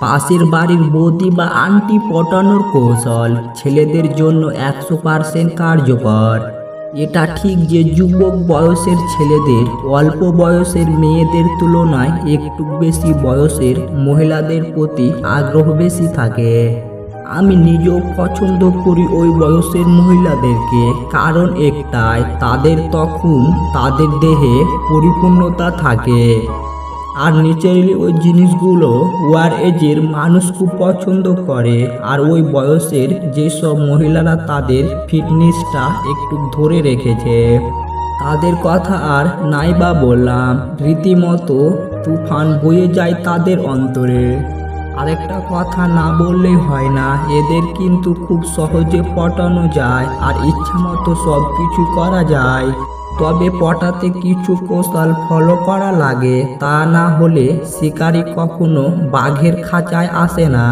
পাশের বাড়ির বৌদি বা আন্টি পটানোর কৌশল ছেলেদের জন্য 100% কার্যকর। এটা ঠিক যে যুবক বয়সের ছেলেদের অল্প বয়সের মেয়েদের তুলনায় একটু বেশি বয়সের মহিলাদের প্রতি আগ্রহ বেশি থাকে। আমি নিজেও পছন্দ করি ওই বয়সের মহিলাদেরকে, কারণ একটাই, তাদের তখন তাদের দেহে পরিপূর্ণতা থাকে। আর ন্যাচারালি ওই জিনিসগুলো ওয়ার এজের মানুষ খুব পছন্দ করে। আর ওই বয়সের যেসব মহিলারা তাদের ফিটনেসটা একটু ধরে রেখেছে, তাদের কথা আর নাই বা বললাম, রীতিমতো তুফান বয়ে যায় তাদের অন্তরে। আরেকটা কথা না বললেই হয় না, এদের কিন্তু খুব সহজে পটানো যায় আর ইচ্ছা মতো সব কিছু করা যায়। তবে পটাতে কিছু কৌশল ফলো করা লাগে, তা না হলে শিকারি কখনো বাঘের খাঁচায় আসে না।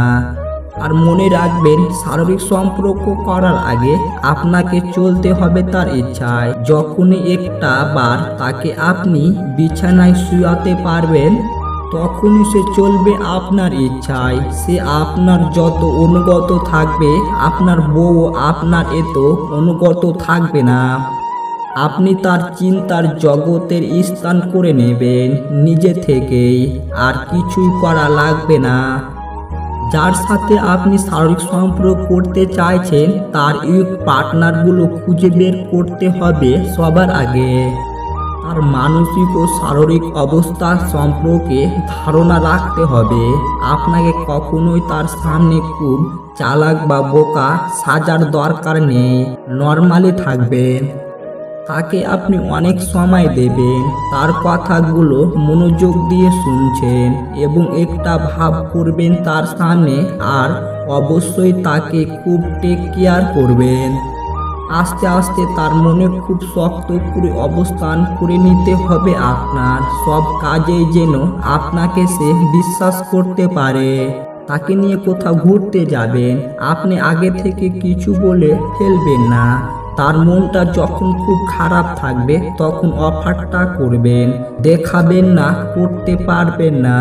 আর মনে রাখবেন, শারীরিক সম্পর্ক করার আগে আপনাকে চলতে হবে তার ইচ্ছায়। যখনই একটা বার তাকে আপনি বিছানায় শুয়াতে পারবেন, তখনই সে চলবে আপনার ইচ্ছায়। সে আপনার যত অনুগত থাকবে, আপনার বউ আপনার এত অনুগত থাকবে না। আপনি তার চিন্তার জগতের স্থান করে নেবেন নিজে থেকেই, আর কিছুই করা লাগবে না। যার সাথে আপনি শারীরিক সম্পর্ক করতে চাইছেন, তার ইউথ পার্টনারগুলো খুঁজে বের করতে হবে সবার আগে। তার মানসিক ও শারীরিক অবস্থা সম্পর্কে ধারণা রাখতে হবে। আপনাকে কখনোই তার সামনে খুব চালাক বা বোকা সাজার দরকার নেই। নর্মালি থাকবেন। তাকে আপনি অনেক সময় দেবেন, তার কথাগুলো মনোযোগ দিয়ে শুনছেন এবং একটা ভাব করবেন তার সামনে। আর অবশ্যই তাকে খুব টেক কেয়ার করবেন। আস্তে আস্তে তার মনে খুব শক্ত করে অবস্থান করে নিতে হবে আপনার। সব কাজেই যেন আপনাকে সে বিশ্বাস করতে পারে। তাকে নিয়ে কোথাও ঘুরতে যাবেন, আপনি আগে থেকে কিছু বলে ফেলবেন না। তার মনটা যখন খুব খারাপ থাকবে, তখন অফারটা করবেন, দেখাবেন না করতে পারবেন না।